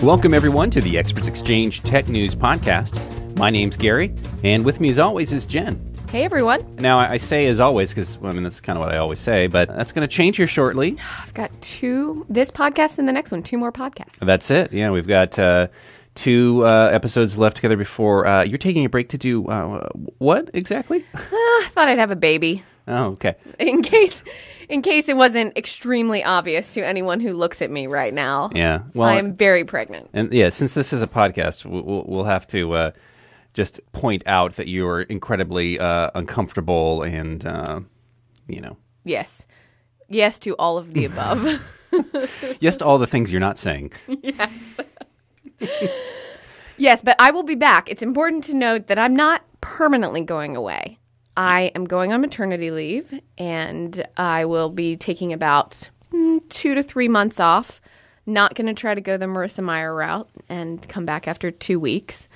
Welcome, everyone, to the Experts Exchange Tech News Podcast. My name's Gary, and with me, as always, is Jen. Hey, everyone. Now, I say as always because, that's kind of what I always say, but that's going to change here shortly. I've got this podcast and the next one, 2 more podcasts. That's it. Yeah, we've got 2 episodes left together before you're taking a break to do what exactly? I thought I'd have a baby. Oh, okay. In case it wasn't extremely obvious to anyone who looks at me right now. Yeah. Well, I am very pregnant. And yeah, since this is a podcast, we'll have to just point out that you are incredibly uncomfortable and, Yes. Yes to all of the above. Yes to all the things you're not saying. Yes. Yes, but I will be back. It's important to note that I'm not permanently going away. I am going on maternity leave, and I will be taking about 2 to 3 months off. Not going to try to go the Marissa Meyer route and come back after 2 weeks.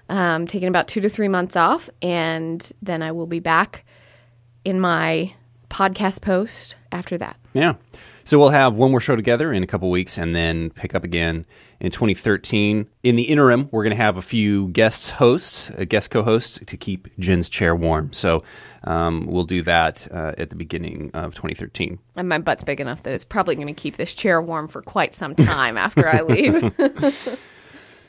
Taking about 2 to 3 months off, and then I will be back in my podcast post after that. Yeah. So we'll have one more show together in a couple weeks and then pick up again in 2013. In the interim, we're going to have a few guest co-hosts to keep Jen's chair warm. So we'll do that at the beginning of 2013. And my butt's big enough that it's probably going to keep this chair warm for quite some time after I leave.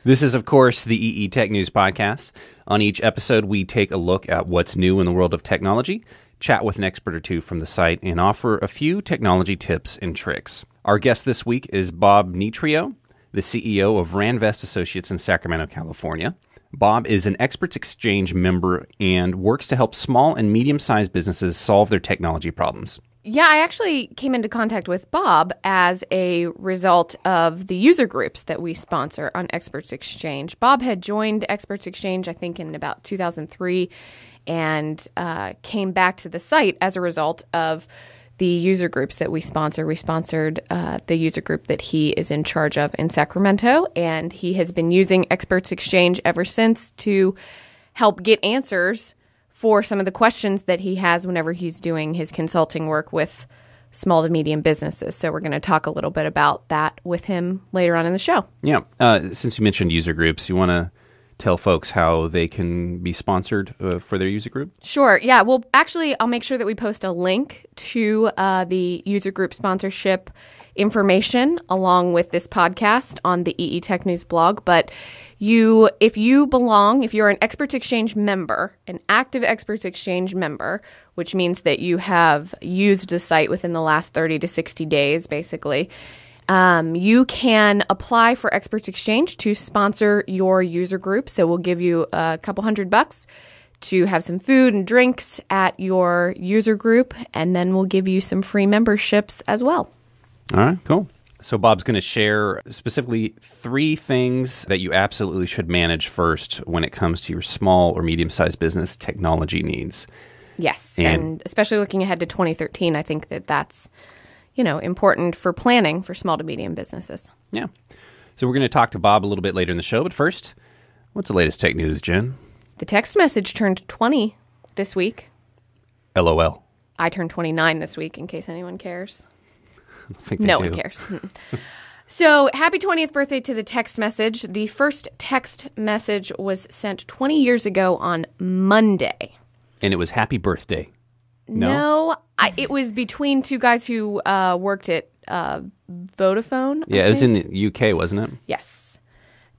This is, of course, the EE Tech News Podcast. On each episode, we take a look at what's new in the world of technology, chat with an expert or two from the site, and offer a few technology tips and tricks. Our guest this week is Bob Metrio, the CEO of Ranvest Associates in Sacramento, California. Bob is an Experts Exchange member and works to help small and medium-sized businesses solve their technology problems. Yeah, I actually came into contact with Bob as a result of the user groups that we sponsor on Experts Exchange. Bob had joined Experts Exchange, I think, in about 2003, and came back to the site as a result of the user groups that we sponsor. We sponsored the user group that he is in charge of in Sacramento, and he has been using Experts Exchange ever since to help get answers for some of the questions that he has whenever he's doing his consulting work with small to medium businesses. So we're going to talk a little bit about that with him later on in the show. Yeah. Since you mentioned user groups, you want to tell folks how they can be sponsored for their user group? Sure. Yeah. Well, actually, I'll make sure that we post a link to the user group sponsorship information along with this podcast on the EE Tech News blog. But if you're an Experts Exchange member, an active Experts Exchange member, which means that you have used the site within the last 30 to 60 days, basically, you can apply for Experts Exchange to sponsor your user group. So we'll give you a couple $100 to have some food and drinks at your user group, and then we'll give you some free memberships as well. All right, cool. So Bob's going to share specifically 3 things that you absolutely should manage first when it comes to your small or medium-sized business technology needs. Yes, and especially looking ahead to 2013, I think that's important for planning for small to medium businesses. Yeah. So we're going to talk to Bob a little bit later in the show, but first, what's the latest tech news, Jen? The text message turned 20 this week. LOL. I turned 29 this week, in case anyone cares. I think they no do. one cares. So, happy 20th birthday to the text message. The first text message was sent 20 years ago on Monday. And it was happy birthday. No, it was between 2 guys who worked at Vodafone. Yeah, it was in the UK, wasn't it? Yes.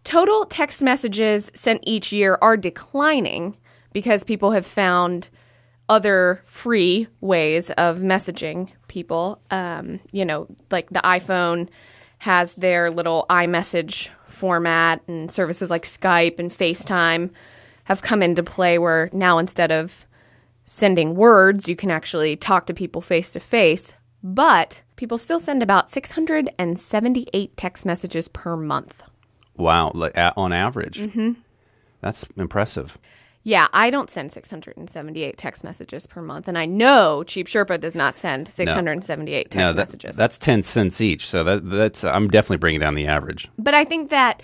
Total text messages sent each year are declining because people have found other free ways of messaging people. Like the iPhone has their little iMessage format, and services like Skype and FaceTime have come into play where now instead of sending words, you can actually talk to people face to face. But people still send about 678 text messages per month. Wow, like on average. Mm-hmm. That's impressive. Yeah, I don't send 678 text messages per month, and I know Cheap Sherpa does not send 678 text messages. That's 10 cents each, so that's I'm definitely bringing down the average. But I think that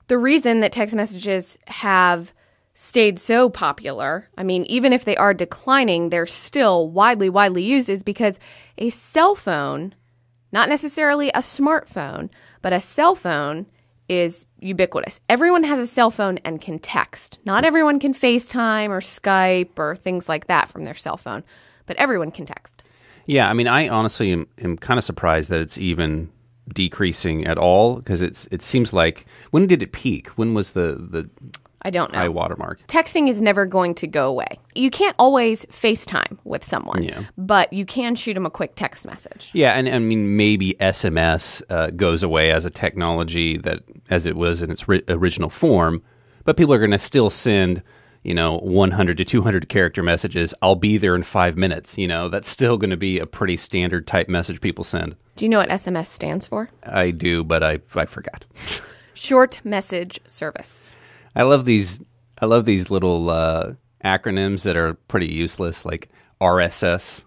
the reason that text messages have stayed so popular, I mean, even if they are declining, they're still widely used, is because a cell phone, not necessarily a smartphone, but a cell phone is ubiquitous. Everyone has a cell phone and can text. Not everyone can FaceTime or Skype or things like that from their cell phone, but everyone can text. Yeah, I mean, I honestly am kind of surprised that it's even decreasing at all, because it seems like, when did it peak? When was the I don't know. high watermark? Texting is never going to go away. You can't always FaceTime with someone, but you can shoot them a quick text message. Yeah, and I mean, maybe SMS goes away as a technology that, as it was in its original form, but people are going to still send, 100 to 200 character messages. I'll be there in 5 minutes. That's still going to be a pretty standard type message people send. Do you know what SMS stands for? I do, but I forgot. Short Message Service. I love these little acronyms that are pretty useless, like RSS.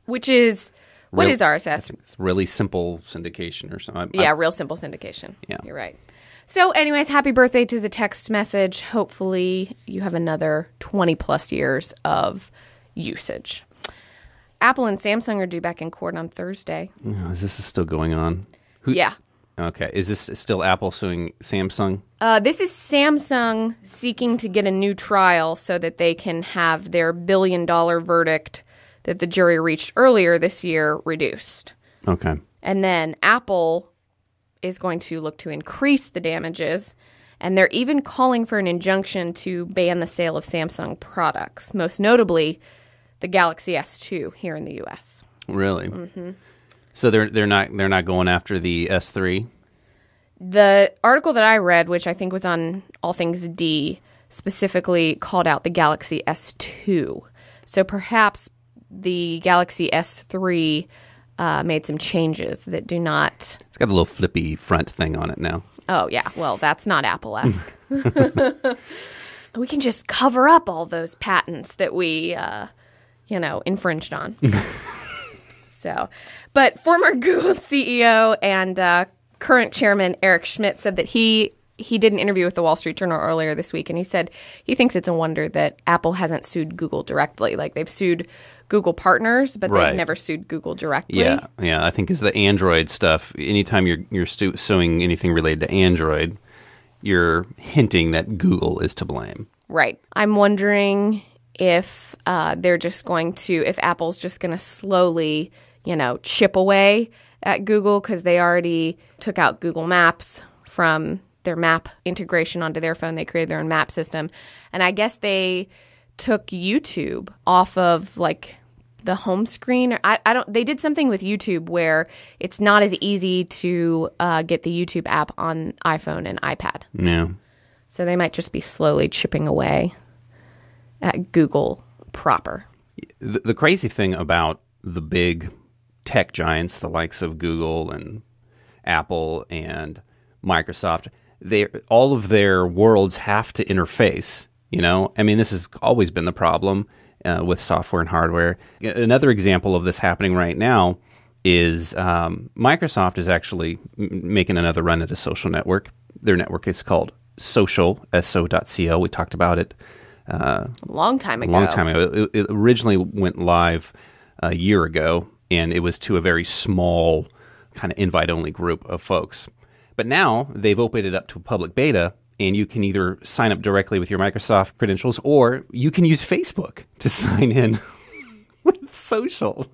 Which is, what is RSS? It's really simple syndication or something. Real simple syndication. Yeah. You're right. So anyways, happy birthday to the text message. Hopefully you have another 20 plus years of usage. Apple and Samsung are due back in court on Thursday. Is this still going on? Yeah. Okay. Is this still Apple suing Samsung? This is Samsung seeking to get a new trial so that they can have their $1 billion verdict that the jury reached earlier this year reduced. Okay. And then Apple is going to look to increase the damages, and they're even calling for an injunction to ban the sale of Samsung products, most notably the Galaxy S2 here in the U.S. Really? Mm-hmm. So they're not going after the S3? The article that I read, which I think was on All Things D, specifically called out the Galaxy S2. So perhaps the Galaxy S3 made some changes that do not... It's got a little flippy front thing on it now. Oh, yeah. Well, that's not Apple-esque. We can just cover up all those patents that we, infringed on. But former Google CEO and current chairman Eric Schmidt said that he did an interview with the Wall Street Journal earlier this week, and he said he thinks it's a wonder that Apple hasn't sued Google directly. Like, they've sued Google partners, but they've never sued Google directly. Yeah. I think it's the Android stuff. Anytime you're suing anything related to Android, you're hinting that Google is to blame. Right. I'm wondering if if Apple's just going to slowly, chip away at Google, because they already took out Google Maps from their map integration onto their phone. They created their own map system. And I guess they took YouTube off of the home screen. They did something with YouTube where it's not as easy to get the YouTube app on iPhone and iPad. Yeah. So they might just be slowly chipping away at Google proper. The crazy thing about the big tech giants, the likes of Google and Apple and Microsoft, all of their worlds have to interface. I mean, this has always been the problem with software and hardware. Another example of this happening right now is Microsoft is actually making another run at a social network. Their network is called Social, so.co. We talked about it a long time ago. It originally went live a year ago, and it was to a very small kind of invite-only group of folks. But now they've opened it up to a public beta, and you can either sign up directly with your Microsoft credentials, or you can use Facebook to sign in with Social.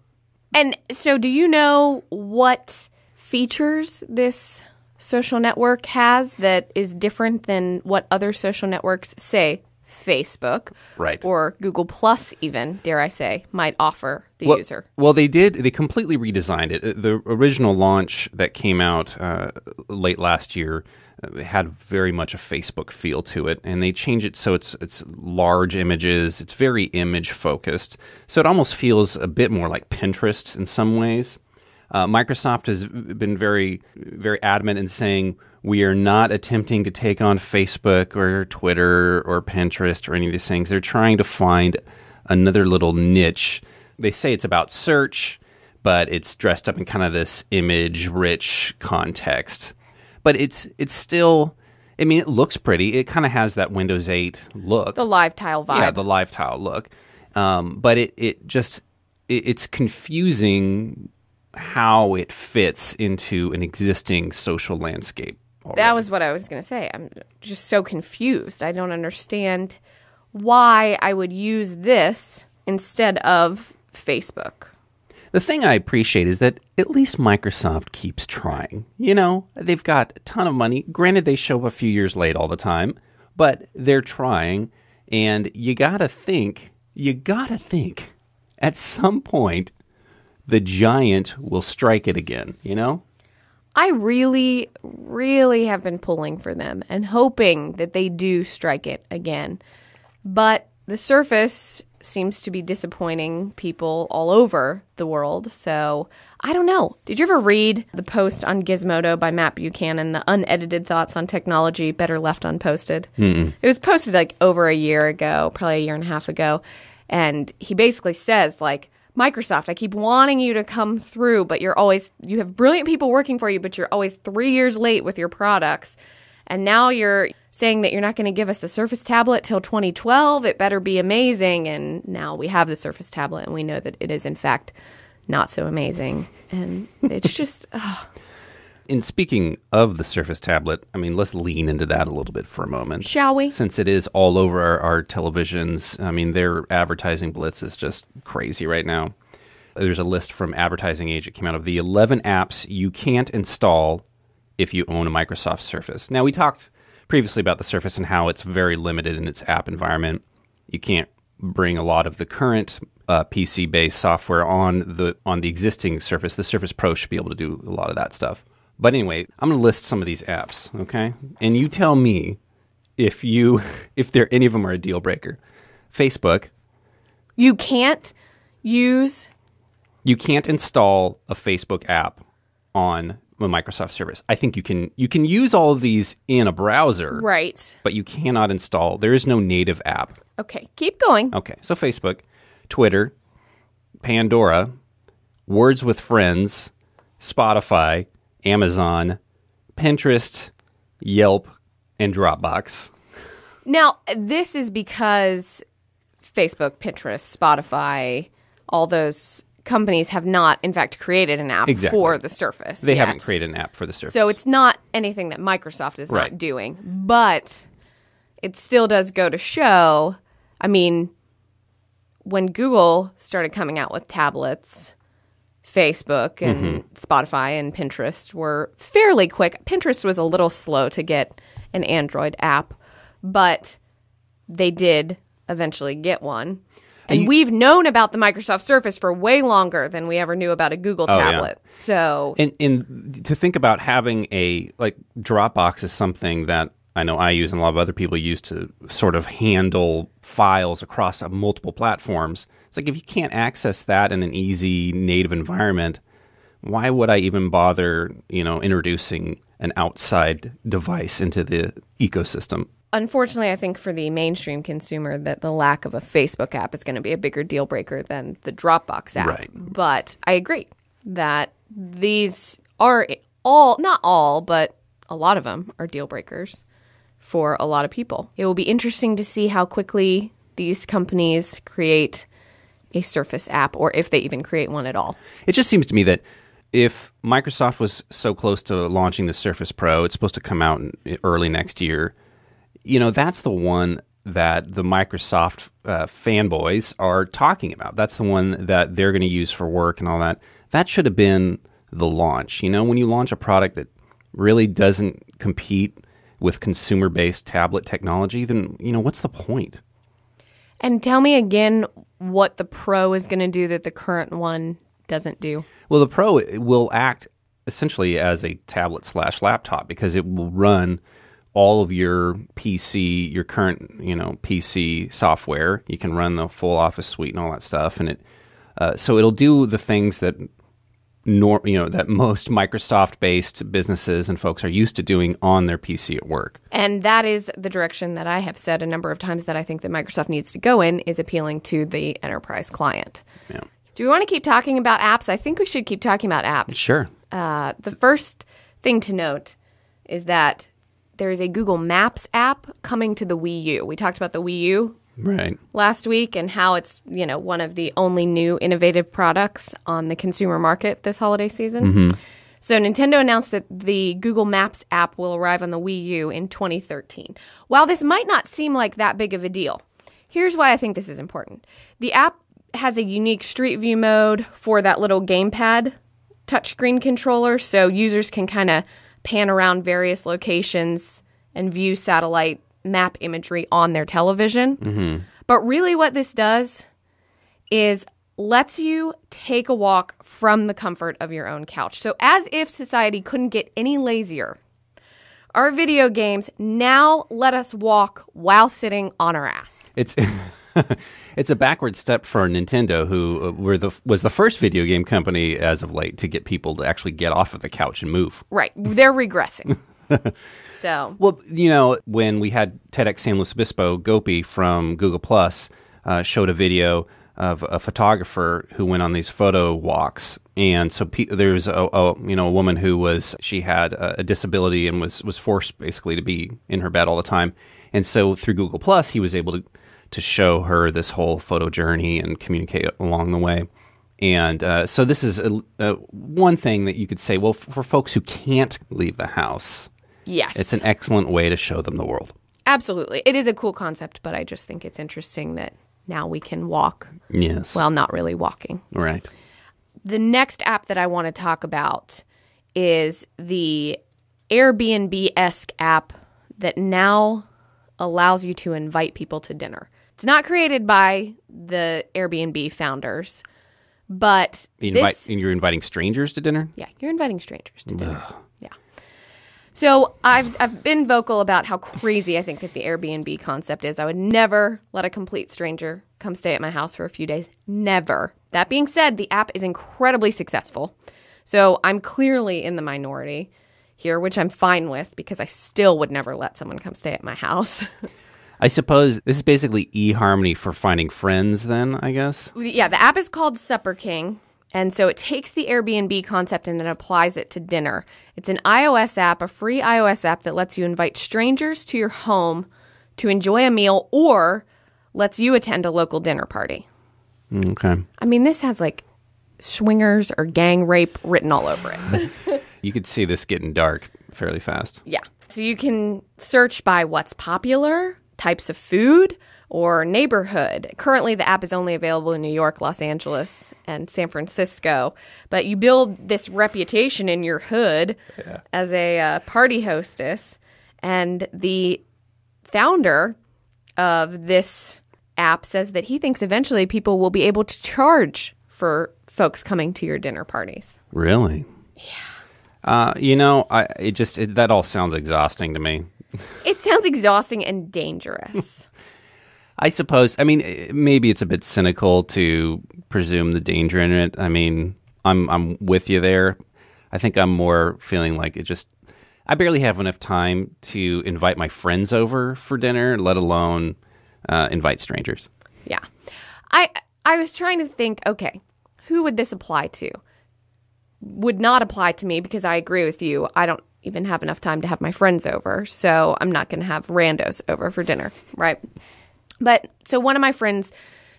And so do you know what features this social network has that is different than what other social networks, say Facebook, right, or Google Plus even, dare I say, might offer the user? Well, they completely redesigned it. The original launch that came out late last year had very much a Facebook feel to it, and they changed it so it's large images. It's very image focused, so it almost feels a bit more like Pinterest in some ways. Microsoft has been very, very adamant in saying we are not attempting to take on Facebook or Twitter or Pinterest or any of these things. They're trying to find another little niche. They say it's about search, but it's dressed up in kind of this image-rich context. But it's still, I mean, it looks pretty. It kind of has that Windows 8 look. The live tile vibe. Yeah, the live tile look. But it's confusing how it fits into an existing social landscape already. That was what I was going to say. I'm just so confused. I don't understand why I would use this instead of Facebook. The thing I appreciate is that at least Microsoft keeps trying. You know, they've got a ton of money. Granted, they show up a few years late all the time, but they're trying. And you gotta think, at some point, the giant will strike it again, you know? I really, really have been pulling for them and hoping that they do strike it again. But the Surface seems to be disappointing people all over the world. So I don't know. Did you ever read the post on Gizmodo by Matt Buchanan, the unedited thoughts on technology better left unposted? Mm-mm. It was posted like over a year ago, probably a year and a half ago. And he basically says, like, Microsoft, I keep wanting you to come through, but you have brilliant people working for you, but you're always 3 years late with your products. And now you're saying that you're not going to give us the Surface tablet till 2012. It better be amazing. And now we have the Surface tablet, and we know that it is, in fact, not so amazing. And it's just... In speaking of the Surface tablet, I mean, let's lean into that a little bit for a moment. Shall we? Since it is all over our televisions, I mean, their advertising blitz is just crazy right now. There's a list from Advertising Age that came out of the 11 apps you can't install if you own a Microsoft Surface. Now, we talked previously about the Surface and how it's very limited in its app environment. You can't bring a lot of the current PC-based software on the existing Surface. The Surface Pro should be able to do a lot of that stuff. But anyway, I'm going to list some of these apps, okay? And you tell me if any of them are a deal breaker. Facebook. You can't install a Facebook app on a Microsoft Surface. I think you can use all of these in a browser. Right. But you cannot install. There is no native app. Okay, keep going. Okay, so Facebook, Twitter, Pandora, Words with Friends, Spotify, Amazon, Pinterest, Yelp, and Dropbox. Now, this is because Facebook, Pinterest, Spotify, all those companies have not, in fact, created an app for the Surface. They haven't created an app for the Surface. So it's not anything that Microsoft is not doing. But it still does go to show, I mean, when Google started coming out with tablets, Facebook and Spotify and Pinterest were fairly quick. Pinterest was a little slow to get an Android app, but they did eventually get one. And we've known about the Microsoft Surface for way longer than we ever knew about a Google tablet. Yeah. So, and to think about having Dropbox is something that I know I use and a lot of other people use to sort of handle files across multiple platforms. It's like if you can't access that in an easy native environment, why would I even bother, introducing an outside device into the ecosystem? Unfortunately, I think for the mainstream consumer that the lack of a Facebook app is going to be a bigger deal breaker than the Dropbox app. Right. But I agree that these are not all, but a lot of them are deal breakers for a lot of people. It will be interesting to see how quickly these companies create a Surface app, or if they even create one at all. It just seems to me that if Microsoft was so close to launching the Surface Pro, it's supposed to come out early next year. That's the one that the Microsoft fanboys are talking about. That's the one that they're going to use for work and all that. That should have been the launch. When you launch a product that really doesn't compete with consumer-based tablet technology, then, what's the point? And tell me again what the Pro is going to do that the current one doesn't do. Well, the Pro will act essentially as a tablet/laptop because it will run all of your PC, your current, PC software. You can run the full Office suite and all that stuff, and so it'll do the things that that most Microsoft-based businesses and folks are used to doing on their PC at work. And that is the direction that I have said a number of times that I think that Microsoft needs to go in, is appealing to the enterprise client. Yeah. Do we want to keep talking about apps? I think we should keep talking about apps. Sure. The first thing to note is that there is a Google Maps app coming to the Wii U. We talked about the Wii U last week and how it's, one of the only new innovative products on the consumer market this holiday season. Mm-hmm. So Nintendo announced that the Google Maps app will arrive on the Wii U in 2013. While this might not seem like that big of a deal, here's why I think this is important. The app has a unique Street View mode for that little gamepad touchscreen controller, so users can kind of pan around various locations and view satellite map imagery on their television. Mm-hmm. But really what this does is lets you take a walk from the comfort of your own couch. So as if society couldn't get any lazier, our video games now let us walk while sitting on our ass. It's it's a backward step for Nintendo, who was the first video game company as of late to get people to actually get off of the couch and move. Right. They're regressing. So, well, when we had TEDx San Luis Obispo, Gopi from Google Plus showed a video of a photographer who went on these photo walks, and so there was a woman who she had a disability and was forced basically to be in her bed all the time, and so through Google Plus he was able to show her this whole photo journey and communicate along the way. And so this is one thing that you could say, well, for folks who can't leave the house, yes, it's an excellent way to show them the world. Absolutely. It is a cool concept, but I just think it's interesting that now we can walk. Yes. Well, not really walking. Right. The next app that I want to talk about is the Airbnb-esque app that now allows you to invite people to dinner. It's not created by the Airbnb founders, but you're inviting strangers to dinner? Yeah, you're inviting strangers to dinner. Yeah. So I've been vocal about how crazy I think that the Airbnb concept is. I would never let a complete stranger come stay at my house for a few days. Never. That being said, the app is incredibly successful. So I'm clearly in the minority here, which I'm fine with because I still would never let someone come stay at my house. I suppose this is basically eHarmony for finding friends then, I guess? Yeah, the app is called Supper King, and so it takes the Airbnb concept and then applies it to dinner. It's an iOS app, a free iOS app that lets you invite strangers to your home to enjoy a meal or lets you attend a local dinner party. Okay. I mean, this has like swingers or gang rape written all over it. You could see this getting dark fairly fast. Yeah. So you can search by what's popular, types of food, or neighborhood. Currently, the app is only available in New York, Los Angeles, and San Francisco. But you build this reputation in your hood as a party hostess. And the founder of this app says that he thinks eventually people will be able to charge for folks coming to your dinner parties. Really? Yeah. That all sounds exhausting to me. It sounds exhausting and dangerous. I suppose. I mean, maybe it's a bit cynical to presume the danger in it. I mean, I'm with you there. I think I'm more feeling like I barely have enough time to invite my friends over for dinner, let alone invite strangers. Yeah. I was trying to think, okay, who would this apply to? Would not apply to me because I agree with you. I don't even have enough time to have my friends over, so I'm not going to have randos over for dinner, right? But so one of my friends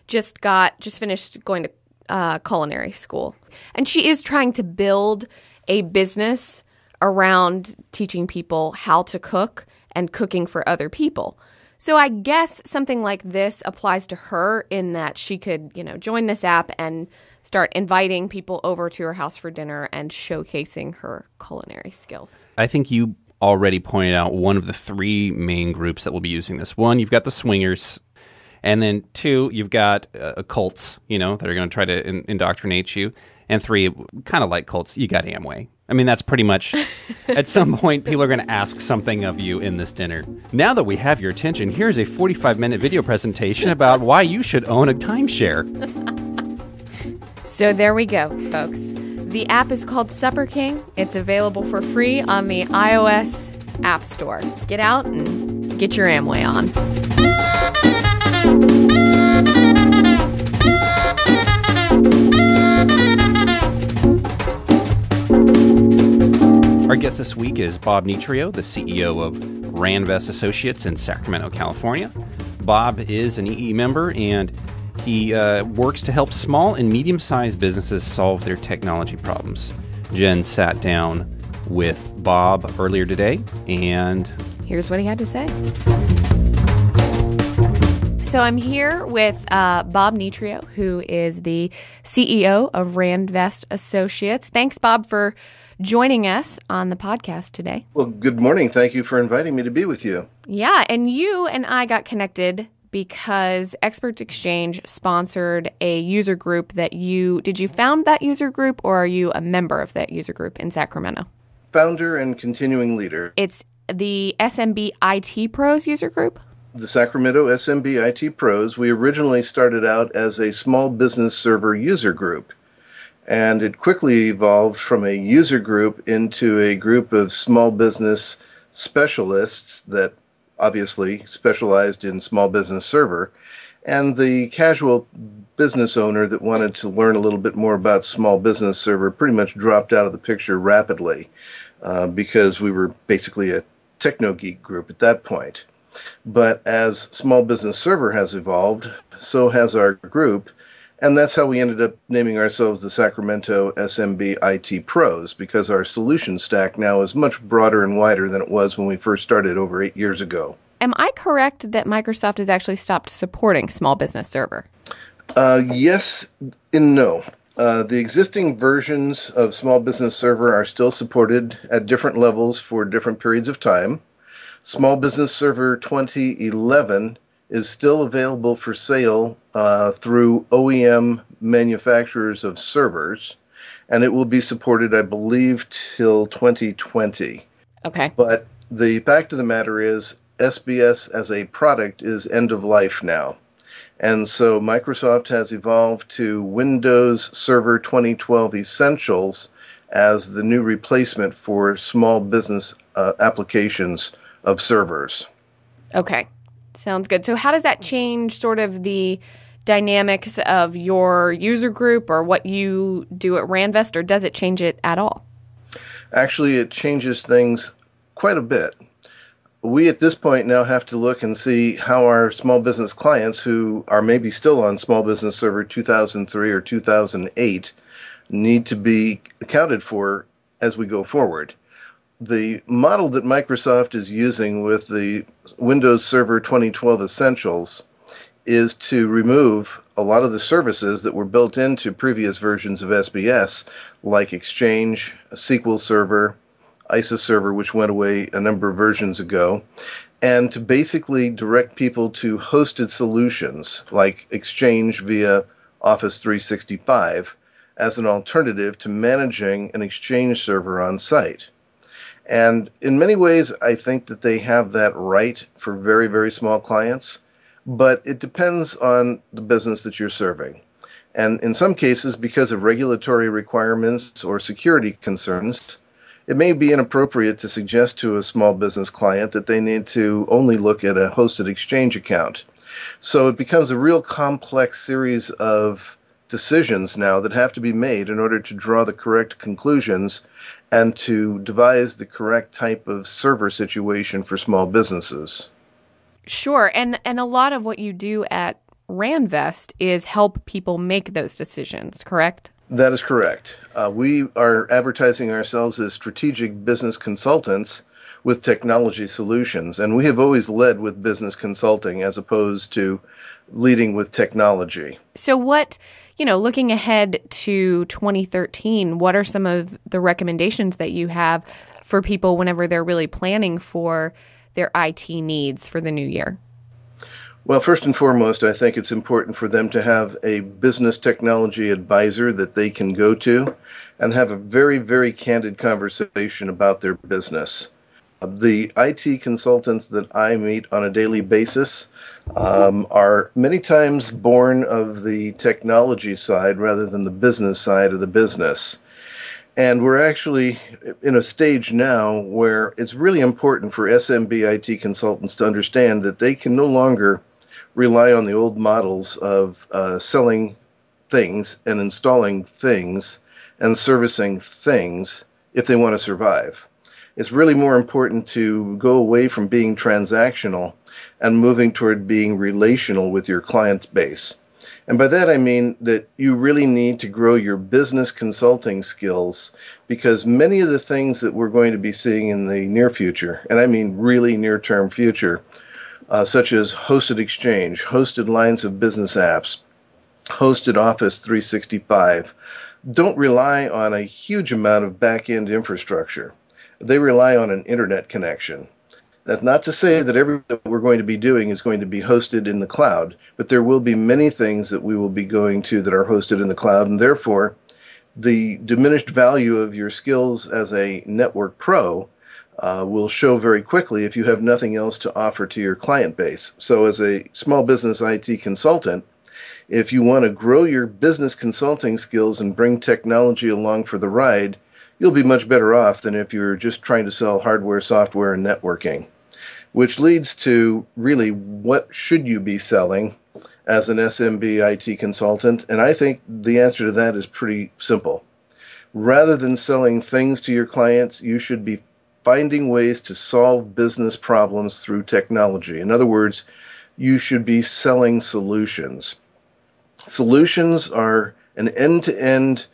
just finished going to culinary school, and she is trying to build a business around teaching people how to cook and cooking for other people. So I guess something like this applies to her in that she could, join this app and start inviting people over to her house for dinner and showcasing her culinary skills. I think you already pointed out one of the three main groups that will be using this. One, you've got the swingers, and then two, you've got cults, that are going to try to indoctrinate you, and three, kind of like cults, you got Amway. I mean, that's pretty much, at some point, people are going to ask something of you in this dinner. Now that we have your attention, here's a 45-minute video presentation about why you should own a timeshare. So there we go, folks. The app is called Supper King. It's available for free on the iOS App Store. Get out and get your Amway on. Our guest this week is Bob Metrio, the CEO of Ranvest Associates in Sacramento, California. Bob is an EE member, and he works to help small and medium-sized businesses solve their technology problems. Jen sat down with Bob earlier today, and here's what he had to say. So I'm here with Bob Metrio, who is the CEO of Randvest Associates. Thanks, Bob, for joining us on the podcast today. Well, good morning. Thank you for inviting me to be with you. Yeah, and you and I got connected because Experts Exchange sponsored a user group that did you found that user group, or are you a member of that user group in Sacramento? Founder and continuing leader. It's the SMB IT Pros user group? The Sacramento SMB IT Pros. We originally started out as a small business server user group, and it quickly evolved from a user group into a group of small business specialists that obviously specialized in small business server, and the casual business owner that wanted to learn a little bit more about small business server pretty much dropped out of the picture rapidly because we were basically a techno geek group at that point. But as small business server has evolved, so has our group, and that's how we ended up naming ourselves the Sacramento SMB IT Pros, because our solution stack now is much broader and wider than it was when we first started over 8 years ago. Am I correct that Microsoft has actually stopped supporting small business server? Yes and no. The existing versions of small business server are still supported at different levels for different periods of time. Small Business Server 2011 is still available for sale through OEM manufacturers of servers, and it will be supported, I believe, till 2020. Okay. But the fact of the matter is, SBS as a product is end of life now. And so Microsoft has evolved to Windows Server 2012 Essentials as the new replacement for small business applications of servers. Okay. Sounds good. So how does that change sort of the dynamics of your user group or what you do at Randvest, or does it change it at all? Actually, it changes things quite a bit. We at this point now have to look and see how our small business clients who are maybe still on Small Business Server 2003 or 2008 need to be accounted for as we go forward. The model that Microsoft is using with the Windows Server 2012 Essentials is to remove a lot of the services that were built into previous versions of SBS, like Exchange, SQL Server, ISA Server, which went away a number of versions ago, and to basically direct people to hosted solutions like Exchange via Office 365 as an alternative to managing an Exchange server on site. And in many ways, I think that they have that right for very, very small clients, but it depends on the business that you're serving. And in some cases, because of regulatory requirements or security concerns, it may be inappropriate to suggest to a small business client that they need to only look at a hosted Exchange account. So it becomes a real complex series of decisions now that have to be made in order to draw the correct conclusions and to devise the correct type of server situation for small businesses. Sure. And a lot of what you do at Randvest is help people make those decisions, correct? That is correct. We are advertising ourselves as strategic business consultants with technology solutions, and we have always led with business consulting as opposed to leading with technology. So looking ahead to 2013, what are some of the recommendations that you have for people whenever they're really planning for their IT needs for the new year? Well, first and foremost, I think it's important for them to have a business technology advisor that they can go to and have a very, very candid conversation about their business. The IT consultants that I meet on a daily basis are many times born of the technology side rather than the business side of the business. And we're actually in a stage now where it's really important for SMB IT consultants to understand that they can no longer rely on the old models of selling things and installing things and servicing things if they want to survive. It's really more important to go away from being transactional and moving toward being relational with your client base. And by that I mean that you really need to grow your business consulting skills, because many of the things that we're going to be seeing in the near future, and I mean really near-term future, such as hosted Exchange, hosted lines of business apps, hosted Office 365, don't rely on a huge amount of back-end infrastructure. They rely on an internet connection. That's not to say that everything that we're going to be doing is going to be hosted in the cloud, but there will be many things that we will be going to that are hosted in the cloud, and therefore the diminished value of your skills as a network pro will show very quickly if you have nothing else to offer to your client base. So as a small business IT consultant, if you want to grow your business consulting skills and bring technology along for the ride, you'll be much better off than if you're just trying to sell hardware, software, and networking. Which leads to really, what should you be selling as an SMB IT consultant? And I think the answer to that is pretty simple. Rather than selling things to your clients, you should be finding ways to solve business problems through technology. In other words, you should be selling solutions. Solutions are an end-to-end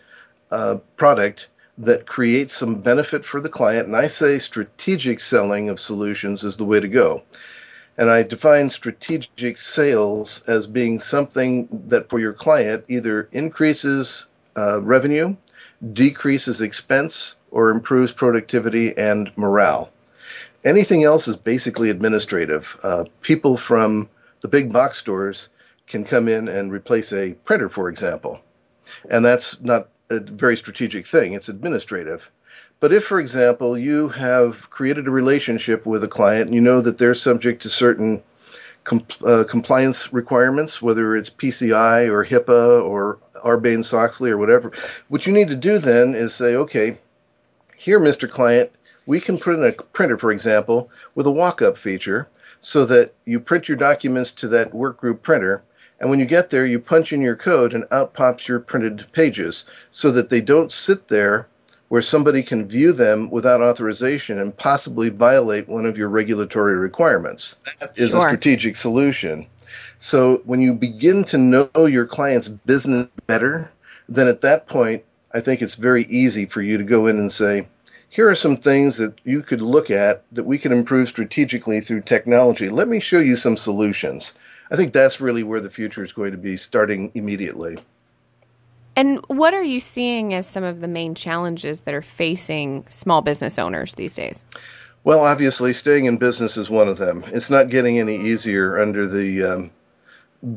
product that creates some benefit for the client, and I say strategic selling of solutions is the way to go. And I define strategic sales as being something that for your client either increases revenue, decreases expense, or improves productivity and morale. Anything else is basically administrative. People from the big box stores can come in and replace a printer, for example. And that's not a very strategic thing. It's administrative. But if, for example, you have created a relationship with a client and you know that they're subject to certain compliance requirements, whether it's PCI or HIPAA or Sarbanes-Oxley or whatever, what you need to do then is say, okay, here, Mr. Client, we can print a printer, for example, with a walk-up feature so that you print your documents to that workgroup printer. And when you get there, you punch in your code and out pops your printed pages so that they don't sit there where somebody can view them without authorization and possibly violate one of your regulatory requirements. That is a strategic solution. So when you begin to know your client's business better, then at that point, I think it's very easy for you to go in and say, here are some things that you could look at that we can improve strategically through technology. Let me show you some solutions. I think that's really where the future is going to be, starting immediately. And what are you seeing as some of the main challenges that are facing small business owners these days? Well, obviously, staying in business is one of them. It's not getting any easier under the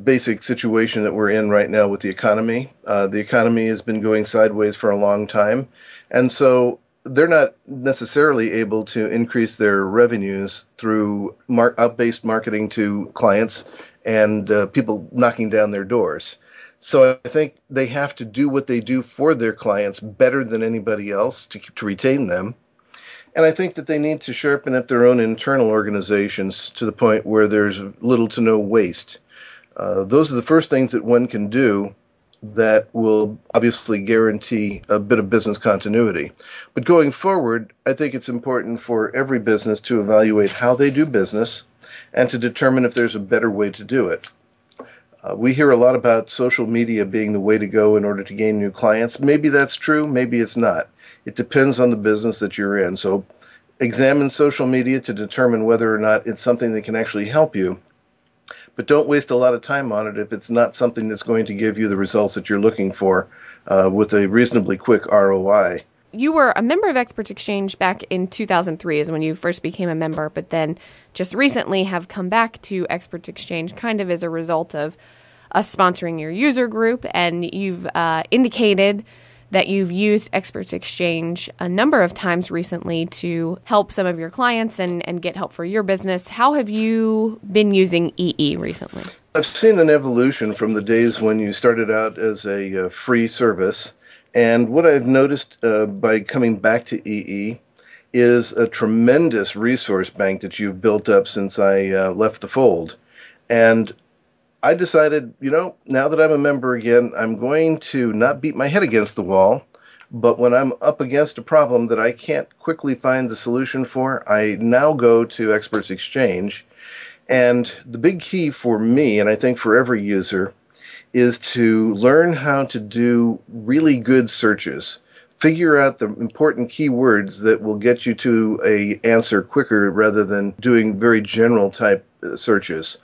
basic situation that we're in right now with the economy. The economy has been going sideways for a long time, and so they're not necessarily able to increase their revenues through out-based marketing to clients and people knocking down their doors. So I think they have to do what they do for their clients better than anybody else to retain them. And I think that they need to sharpen up their own internal organizations to the point where there's little to no waste. Those are the first things that one can do that will obviously guarantee a bit of business continuity. But going forward, I think it's important for every business to evaluate how they do business and to determine if there's a better way to do it. We hear a lot about social media being the way to go in order to gain new clients. Maybe that's true, maybe it's not. It depends on the business that you're in. So examine social media to determine whether or not it's something that can actually help you. But don't waste a lot of time on it if it's not something that's going to give you the results that you're looking for with a reasonably quick ROI. You were a member of Experts Exchange back in 2003 is when you first became a member, but then just recently have come back to Experts Exchange kind of as a result of us sponsoring your user group, and you've indicated that you've used Experts Exchange a number of times recently to help some of your clients and get help for your business. How have you been using EE recently? I've seen an evolution from the days when you started out as a free service. And what I've noticed by coming back to EE is a tremendous resource bank that you've built up since I left the fold. And I decided, now that I'm a member again, I'm going to not beat my head against the wall, but when I'm up against a problem that I can't quickly find the solution for, I now go to Experts Exchange. And the big key for me, and I think for every user, is to learn how to do really good searches. Figure out the important keywords that will get you to a answer quicker rather than doing very general type searches.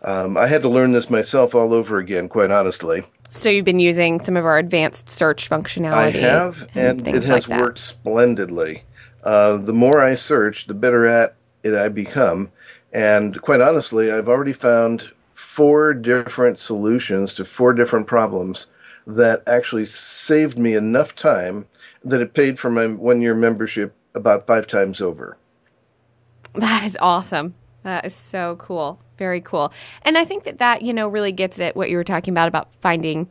I had to learn this myself all over again, quite honestly. So you've been using some of our advanced search functionality. I have, and it has worked splendidly. The more I search, the better at it I become. And quite honestly, I've already found 4 different solutions to 4 different problems that actually saved me enough time that it paid for my 1-year membership about 5 times over. That is awesome. That is so cool. Very cool. And I think that, really gets at what you were talking about finding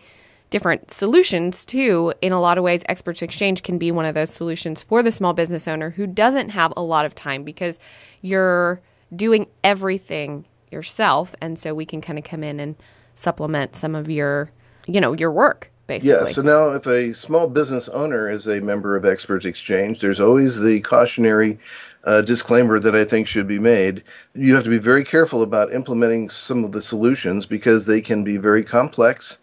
different solutions too. In a lot of ways, Experts Exchange can be one of those solutions for the small business owner who doesn't have a lot of time because you're doing everything yourself. And so we can kind of come in and supplement some of your work, basically. Yeah, so now if a small business owner is a member of Experts Exchange, there's always the cautionary disclaimer that I think should be made. You have to be very careful about implementing some of the solutions because they can be very complex,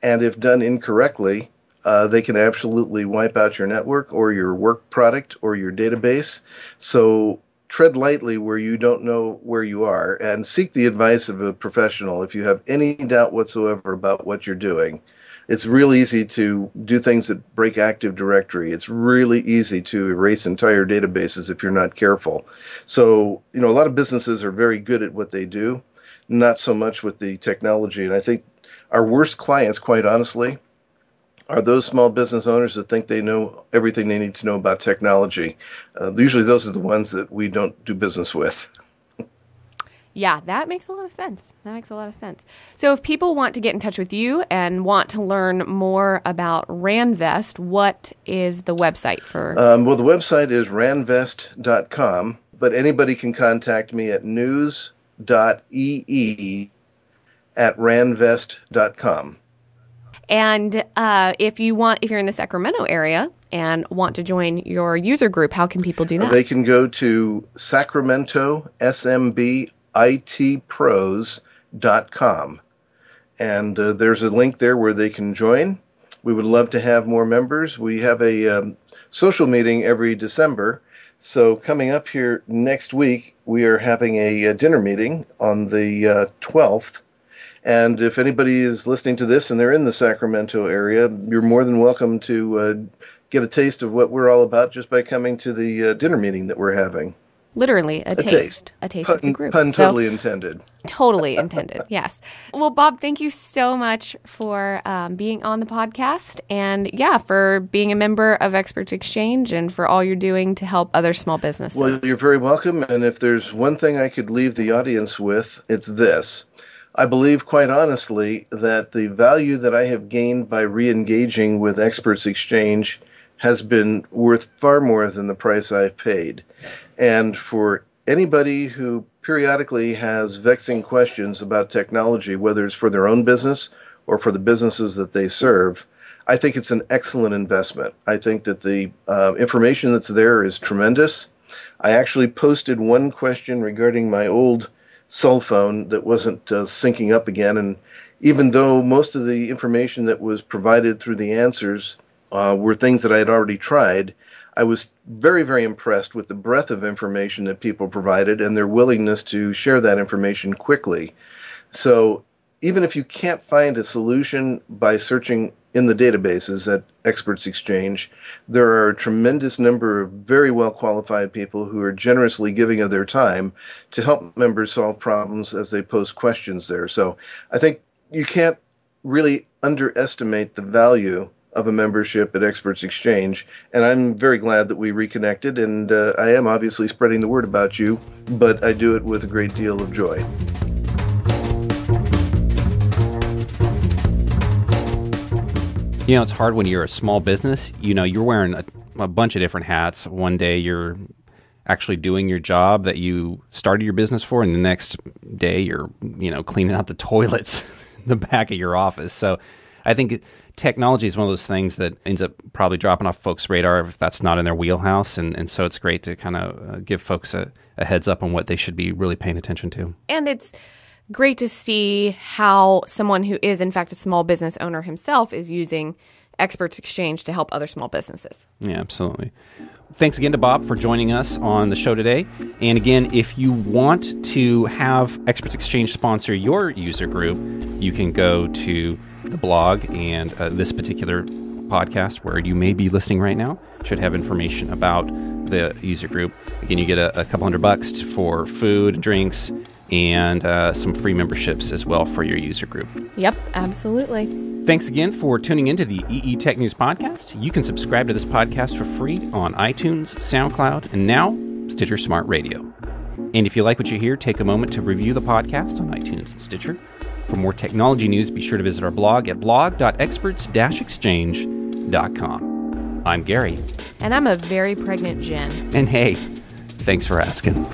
and if done incorrectly, they can absolutely wipe out your network or your work product or your database. So tread lightly where you don't know where you are, and seek the advice of a professional if you have any doubt whatsoever about what you're doing. It's real easy to do things that break Active Directory. It's really easy to erase entire databases if you're not careful. So, a lot of businesses are very good at what they do, not so much with the technology. And I think our worst clients, quite honestly, are those small business owners that think they know everything they need to know about technology. Usually those are the ones that we don't do business with. Yeah, that makes a lot of sense. So if people want to get in touch with you and want to learn more about RANVest, what is the website for? Well, the website is ranvest.com, but anybody can contact me at news.ee@ranvest.com. And if you're in the Sacramento area and want to join your user group, how can people do that? They can go to sacramentoSMBITpros.com. And there's a link there where they can join. We would love to have more members. We have a social meeting every December. So coming up here next week, we are having a dinner meeting on the 12th. And if anybody is listening to this and they're in the Sacramento area, you're more than welcome to get a taste of what we're all about just by coming to the dinner meeting that we're having. Literally, a taste of the group. Pun totally intended. Totally intended, yes. Well, Bob, thank you so much for being on the podcast and, for being a member of Experts Exchange and for all you're doing to help other small businesses. Well, you're very welcome. And if there's one thing I could leave the audience with, it's this. I believe, quite honestly, that the value that I have gained by re-engaging with Experts Exchange has been worth far more than the price I've paid. And for anybody who periodically has vexing questions about technology, whether it's for their own business or for the businesses that they serve, I think it's an excellent investment. I think that the information that's there is tremendous. I actually posted one question regarding my old cell phone that wasn't syncing up again. And even though most of the information that was provided through the answers were things that I had already tried, I was very, very impressed with the breadth of information that people provided and their willingness to share that information quickly. So even if you can't find a solution by searching in the databases at Experts Exchange, there are a tremendous number of very well-qualified people who are generously giving of their time to help members solve problems as they post questions there. So I think you can't really underestimate the value of a membership at Experts Exchange, and I'm very glad that we reconnected, and I am obviously spreading the word about you, but I do it with a great deal of joy. It's hard when you're a small business. You're wearing a bunch of different hats. One day you're actually doing your job that you started your business for, and the next day you're, cleaning out the toilets in the back of your office. So I think technology is one of those things that ends up probably dropping off folks' radar if that's not in their wheelhouse. And so it's great to kind of give folks a heads up on what they should be really paying attention to. And it's great to see how someone who is, in fact, a small business owner himself is using Experts Exchange to help other small businesses. Yeah, absolutely. Thanks again to Bob for joining us on the show today. And again, if you want to have Experts Exchange sponsor your user group, you can go to the blog, and this particular podcast where you may be listening right now should have information about the user group. Again, you get a couple $100 for food, drinks, and some free memberships as well for your user group. Yep, absolutely. Thanks again for tuning into the EE Tech News Podcast. You can subscribe to this podcast for free on iTunes, SoundCloud, and now Stitcher Smart Radio. And if you like what you hear, take a moment to review the podcast on iTunes and Stitcher. For more technology news, be sure to visit our blog at blog.experts-exchange.com. I'm Gary. And I'm a very pregnant Jen. And hey, thanks for asking.